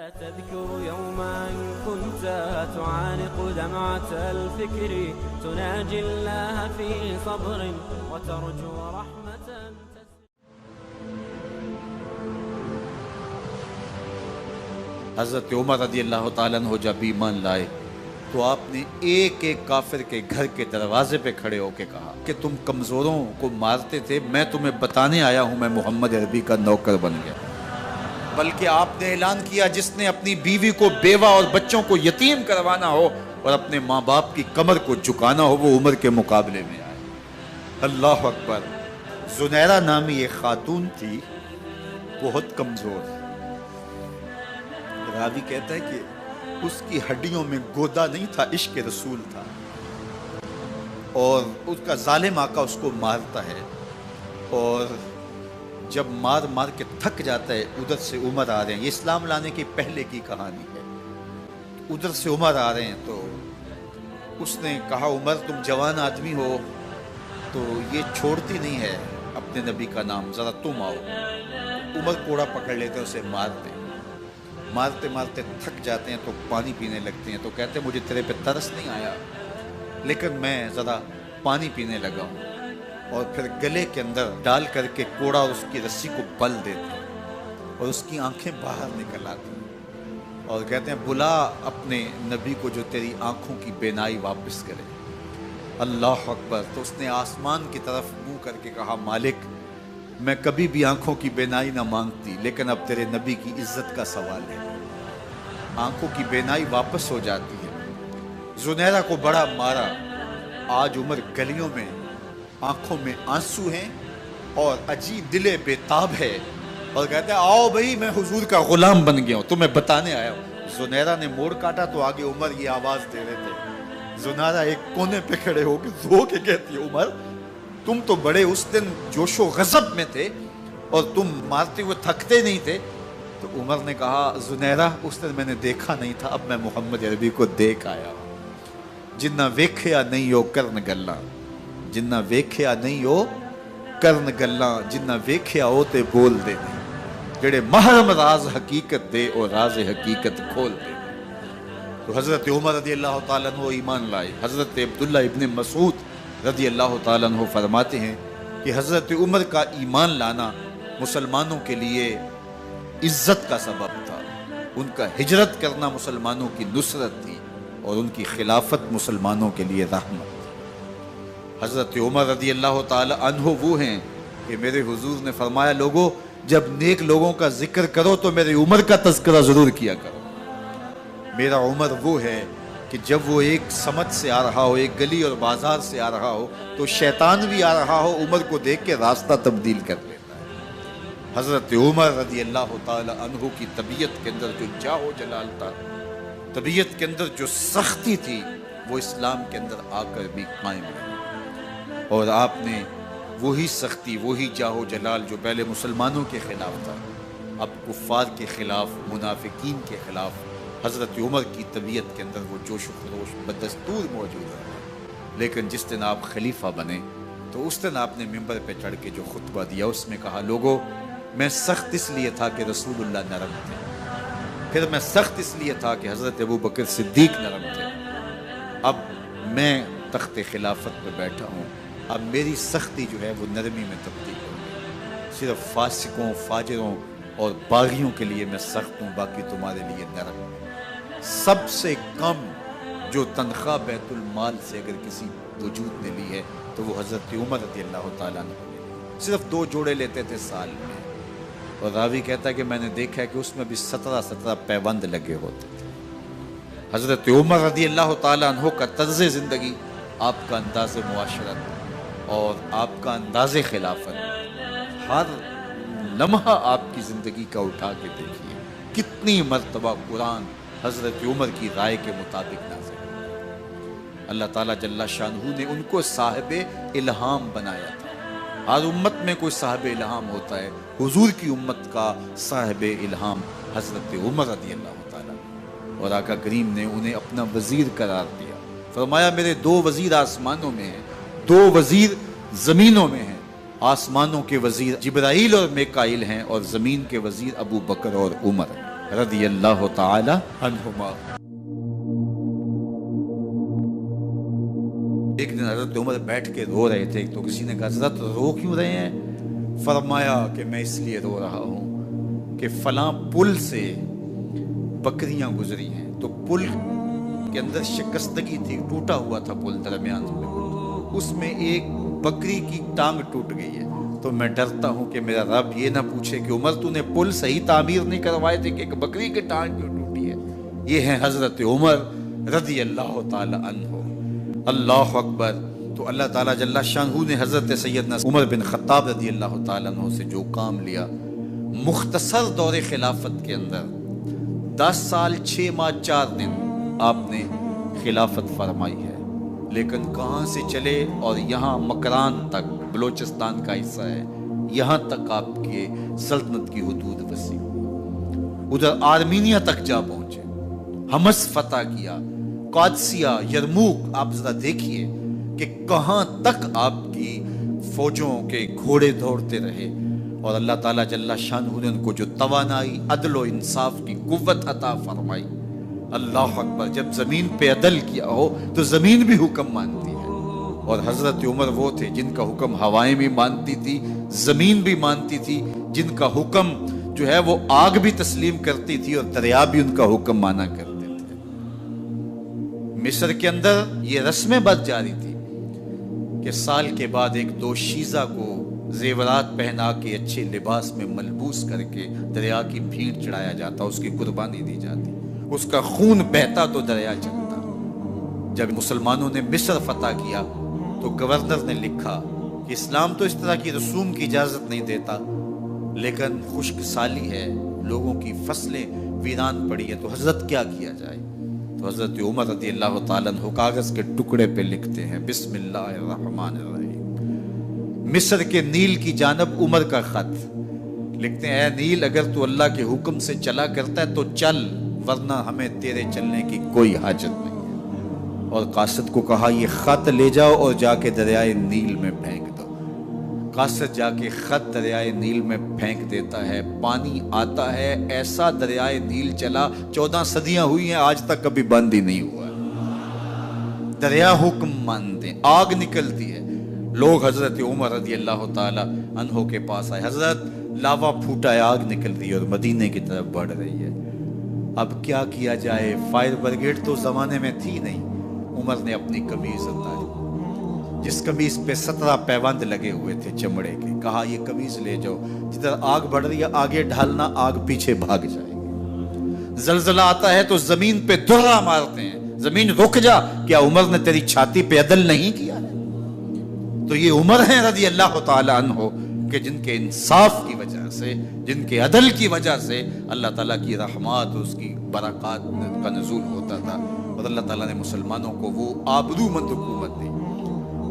تذكر يوما كنت تعانق دمعة الفكر تناجي الله في صبر وترجو رحمة. حضرت عمر رضی اللہ تعالیٰ عنہ جب ایمان لائے تو آپ نے ایک ایک کافر کے گھر کے دروازے پہ کھڑے ہو کے کہا کہ تم کمزوروں کو مارتے تھے، میں تمہیں بتانے آیا ہوں میں محمد عربی کا نوکر بن گیا. بلکہ آپ نے اعلان کیا جس نے اپنی بیوی کو بیوہ اور بچوں کو یتیم کروانا ہو اور اپنے ماں باپ کی کمر کو جھکانا ہو وہ عمر کے مقابلے میں آئے. اللہ اکبر. زنیرہ نامی ایک خاتون تھی، بہت کمزور. راوی کہتا ہے کہ اس کی ہڈیوں میں گودا نہیں تھا، عشق رسول تھا، اور اس کا ظالم آقا اس کو مارتا ہے، اور جب مار مار کے تھک جاتا ہے ادھر سے عمر آ رہے ہیں. یہ اسلام لانے کے پہلے کی کہانی ہے. ادھر سے عمر آ رہے ہیں تو اس نے کہا عمر تم جوان آدمی ہو تو یہ چھوڑتی نہیں ہے اپنے نبی کا نام، ذرا تم آؤ. عمر کوڑا پکڑ لیتے اسے مارتے مارتے تھک جاتے ہیں تو پانی پینے لگتے ہیں. تو کہتے ہیں مجھے تیرے پہ ترس نہیں آیا لیکن میں ذرا پانی پینے لگا ہوں، اور پھر گلے کے اندر ڈال کر کے کوڑا اور اس کی رسی کو بل دیتے ہیں اور اس کی آنکھیں باہر نکل آتی ہیں اور کہتے ہیں بلا اپنے نبی کو جو تیری آنکھوں کی بینائی واپس کرے. اللہ اکبر. تو اس نے آسمان کی طرف منہ کر کے کہا مالک میں کبھی بھی آنکھوں کی بینائی نہ مانگتی لیکن اب تیرے نبی کی عزت کا سوال ہے. آنکھوں کی بینائی واپس ہو جاتی ہے. زنیرہ کو بڑا مارا. آج عمر گلیوں میں آنکھوں میں آنسو ہیں اور عجیب دلے بے تاب ہے اور کہتے ہیں آؤ بھئی میں حضور کا غلام بن گیا ہوں، تمہیں بتانے آیا ہوں. زنیرہ نے موڑ کاٹا تو آگے عمر یہ آواز دے رہے تھے. زنیرہ ایک کونے پہ کھڑے ہو کے رو کے کہتی ہے عمر تم تو بڑے اس دن جوش و غضب میں تھے اور تم مارتے ہوئے تھکتے نہیں تھے. تو عمر نے کہا زنیرہ اس دن میں نے دیکھا نہیں تھا، اب میں محمد عربی کو دیکھ آیا ہوں. جنہ ویکھیا نہیں ہو کرن گلاں، جنہ ویکھیا نہیں ہو کرن گلاں، جنہ ویکھیا ہو تے بول دے نہیں، جڑے محرم راز حقیقت دے اور راز حقیقت کھول دے. تو حضرت عمر رضی اللہ تعالیٰ عنہ ایمان لائے. حضرت عبداللہ ابن مسعود رضی اللہ تعالیٰ عنہ فرماتے ہیں کہ حضرت عمر کا ایمان لانا مسلمانوں کے لیے عزت کا سبب تھا. ان کا ہجرت کرنا مسلمانوں کی نصرت تھی اور ان کی خلافت مسلمانوں کے لیے رحمت. حضرت عمر رضی اللہ تعالی عنہ وہ ہیں کہ میرے حضور نے فرمایا لوگوں جب نیک لوگوں کا ذکر کرو تو میرے عمر کا تذکرہ ضرور کیا کرو. میرا عمر وہ ہے کہ جب وہ ایک سمت سے آ رہا ہو، ایک گلی اور بازار سے آ رہا ہو تو شیطان بھی آ رہا ہو عمر کو دیکھ کے راستہ تبدیل کر لیتا ہے. حضرت عمر رضی اللہ تعالی عنہ کی طبیعت کے اندر جو جاہ و جلال تھا، طبیعت کے اندر جو سختی تھی وہ اسلام کے اندر آ کر بھی قائم رہی. اور آپ نے وہی سختی وہی جاہ و جلال جو پہلے مسلمانوں کے خلاف تھا اب کفار کے خلاف منافقین کے خلاف حضرت عمر کی طبیعت کے اندر وہ جوش و خروش بدستور موجود ہے. لیکن جس دن آپ خلیفہ بنے تو اس دن آپ نے ممبر پہ چڑھ کے جو خطبہ دیا اس میں کہا لوگوں میں سخت اس لیے تھا کہ رسول اللہ نرم تھے، پھر میں سخت اس لیے تھا کہ حضرت ابوبکر صدیق نرم تھے، اب میں تخت خلافت پہ بیٹھا ہوں، اب میری سختی جو ہے وہ نرمی میں تبدیل ہو گئی. صرف فاسقوں فاجروں اور باغیوں کے لیے میں سخت ہوں، باقی تمہارے لیے نرم. سب سے کم جو تنخواہ بیت المال سے اگر کسی وجود نے لی ہے تو وہ حضرت عمر رضی اللہ تعالیٰ عنہ نے صرف 2 جوڑے لیتے تھے سال میں. اور راوی کہتا ہے کہ میں نے دیکھا ہے کہ اس میں بھی 17 پیوند لگے ہوتے تھے. حضرت عمر رضی اللہ تعالیٰ عنہ کا طرز زندگی، آپ کا انداز معاشرت اور آپ کا انداز خلافت، ہر لمحہ آپ کی زندگی کا اٹھا کے دیکھیے کتنی مرتبہ قرآن حضرت عمر کی رائے کے مطابق نازل. اللہ تعالیٰ جل شانہ نے ان کو صاحب الہام بنایا تھا. ہر امت میں کوئی صاحب الہام ہوتا ہے، حضور کی امت کا صاحب الہام حضرت عمر رضی اللہ تعالیٰ، اور آقا کریم نے انہیں اپنا وزیر قرار دیا. فرمایا میرے 2 وزیر آسمانوں میں ہیں، 2 وزیر زمینوں میں ہیں. آسمانوں کے وزیر جبرائیل اور میکائیل ہیں اور زمین کے وزیر ابو بکر اور عمر ہیں. رضی اللہ تعالی عنہما۔ ایک دن حضرت عمر بیٹھ کے رو رہے تھے، تو کسی نے کہا حضرت رو کیوں رہے ہیں؟ فرمایا کہ میں اس لیے رو رہا ہوں کہ فلاں پل سے بکریاں گزری ہیں، تو پل کے اندر شکستگی تھی، ٹوٹا ہوا تھا پل درمیان میں، اس میں ایک بکری کی ٹانگ ٹوٹ گئی ہے، تو میں ڈرتا ہوں کہ میرا رب یہ نہ پوچھے کہ عمر تو نے پل صحیح تعمیر نہیں کروائے تھے کہ ایک بکری کی ٹانگ کیوں ٹوٹی ہے۔ یہ ہیں حضرت عمر رضی اللہ تعالی عنہ۔ اللہ اکبر۔ تو اللہ تعالیٰ جل شانہ نے حضرت سیدنا عمر بن خطاب رضی اللہ تعالیٰ عنہ سے جو کام لیا، مختصر دور خلافت کے اندر 10 سال 6 ماہ 4 دن آپ نے خلافت فرمائی ہے، لیکن کہاں سے چلے اور یہاں مکران تک، بلوچستان کا حصہ ہے، یہاں تک آپ کے سلطنت کی حدود وسیع ہوئی، ادھر آرمینیا تک جا پہنچے، حمص فتح کیا، قادسیہ، یرموک۔ آپ ذرا دیکھیے کہ کہاں تک آپ کی فوجوں کے گھوڑے دوڑتے رہے، اور اللہ تعالیٰ جل شانہ نے ان کو جو توانائی، عدل و انصاف کی قوت عطا فرمائی۔ اللہ اکبر۔ جب زمین پہ عدل کیا ہو تو زمین بھی حکم مانتی ہے، اور حضرت عمر وہ تھے جن کا حکم ہوائیں بھی مانتی تھی، زمین بھی مانتی تھی، جن کا حکم جو ہے وہ آگ بھی تسلیم کرتی تھی اور دریا بھی ان کا حکم مانا کرتے تھے۔ مصر کے اندر یہ رسمیں بد جاری تھی کہ سال کے بعد ایک دوشیزہ کو زیورات پہنا کے اچھے لباس میں ملبوس کر کے دریا کی بھیڑ چڑھایا جاتا، اس کی قربانی دی جاتی، اس کا خون بہتا تو دریا چلتا۔ جب مسلمانوں نے مصر فتح کیا تو گورنر نے لکھا کہ اسلام تو اس طرح کی رسوم کی اجازت نہیں دیتا، لیکن خشک سالی ہے، لوگوں کی فصلیں ویران پڑی ہے، تو حضرت کیا کیا جائے؟ تو حضرت عمر رضی اللہ تعالیٰ عنہ کاغذ کے ٹکڑے پہ لکھتے ہیں بسم اللہ الرحمن الرحیم، مصر کے نیل کی جانب عمر کا خط لکھتے ہیں، اے نیل اگر تو اللہ کے حکم سے چلا کرتا ہے تو چل، ورنہ ہمیں تیرے چلنے کی کوئی حاجت نہیں ہے۔ اور قاصد کو کہا یہ خط لے جاؤ اور جا کے دریائے نیل میں پھینک دو۔ قاصد جا کے خط دریائے نیل میں پھینک دیتا ہے، پانی آتا ہے، ایسا دریائے نیل چلا، 14 صدیاں ہوئی ہیں آج تک کبھی بند ہی نہیں ہوا۔ دریا حکم مانتے، آگ نکلتی ہے، لوگ حضرت عمر رضی اللہ تعالی عنہ کے پاس آئے، حضرت لاوا پھوٹا ہے، آگ نکل رہی ہے اور مدینے کی طرف بڑھ رہی ہے، اب کیا کیا جائے؟ فائر بریگیڈ تو زمانے میں تھی نہیں۔ عمر نے اپنی قمیض اتاری، جس قمیض پہ 17 پیوند لگے ہوئے تھے چمڑے کے، کہا یہ قمیض لے جاؤ، جدھر آگ بڑھ رہی ہے آگے ڈھالنا، آگ پیچھے بھاگ جائے گی۔ زلزلہ آتا ہے تو زمین پہ درہ مارتے ہیں، زمین رک جا، کیا عمر نے تیری چھاتی پہ عدل نہیں کیا ہے؟ تو یہ عمر ہیں رضی اللہ تعالی عنہ کہ جن کے انصاف کی وجہ سے، جن کے عدل کی وجہ سے اللہ تعالیٰ کی رحمات، اس کی برکات کا نزول ہوتا تھا، اور اللہ تعالیٰ نے مسلمانوں کو وہ آبرو مند حکومت دی۔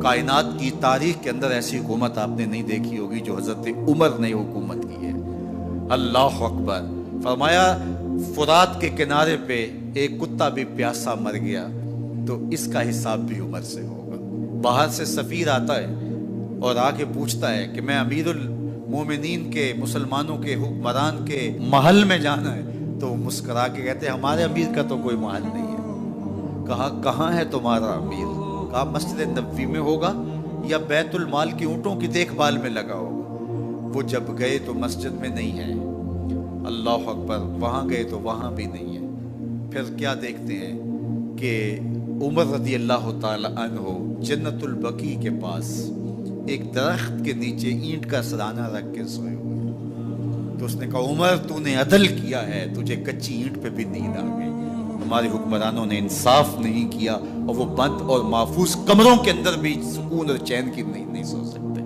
کائنات کی تاریخ کے اندر ایسی حکومت آپ نے نہیں دیکھی ہوگی جو حضرت عمر نے حکومت کی ہے۔ اللہ اکبر۔ فرمایا فرات کے کنارے پہ ایک کتا بھی پیاسا مر گیا تو اس کا حساب بھی عمر سے ہوگا۔ باہر سے سفیر آتا ہے اور آ کے پوچھتا ہے کہ میں امیر المومنین کے، مسلمانوں کے حکمران کے محل میں جانا ہے، تو مسکرا کے کہتے ہیں ہمارے امیر کا تو کوئی محل نہیں ہے۔ کہا کہاں ہے تمہارا امیر؟ کہا مسجد نبوی میں ہوگا یا بیت المال کی اونٹوں کی دیکھ بھال میں لگا ہوگا۔ وہ جب گئے تو مسجد میں نہیں ہے، اللہ اکبر، وہاں گئے تو وہاں بھی نہیں ہے۔ پھر کیا دیکھتے ہیں کہ عمر رضی اللہ تعالی عنہ جنت البقیع کے پاس ایک درخت کے نیچے اینٹ کا سرانہ رکھ کے سوئے ہوئے، تو اس نے کہا عمر تو نے عدل کیا ہے، تجھے کچی اینٹ پہ بھی نیند آ گئی، ہمارے حکمرانوں نے انصاف نہیں کیا، اور وہ بند اور محفوظ کمروں کے اندر بھی سکون اور چین کی نہیں سو سکتے۔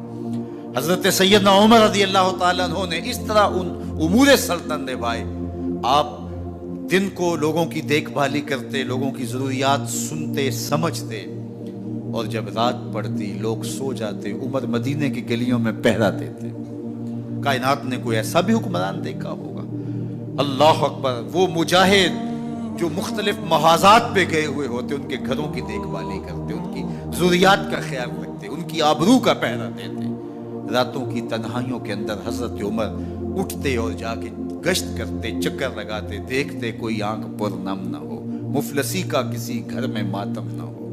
حضرت سیدنا عمر رضی اللہ تعالیٰ عنہ نے اس طرح ان امور سلطنت نبھائے۔ آپ دن کو لوگوں کی دیکھ بھالی کرتے، لوگوں کی ضروریات سنتے سمجھتے، اور جب رات پڑتی لوگ سو جاتے، عمر مدینے کی گلیوں میں پہرا دیتے۔ کائنات نے کوئی ایسا بھی حکمران دیکھا ہوگا؟ اللہ اکبر۔ وہ مجاہد جو مختلف محاذات پہ گئے ہوئے ہوتے، ان کے گھروں کی دیکھ بھالی کرتے، ان کی ضروریات کا خیال رکھتے، ان کی آبرو کا پہرا دیتے۔ راتوں کی تنہائیوں کے اندر حضرت عمر اٹھتے اور جا کے گشت کرتے، چکر لگاتے، دیکھتے کوئی آنکھ پر نم نہ ہو، مفلسی کا کسی گھر میں ماتم نہ ہو۔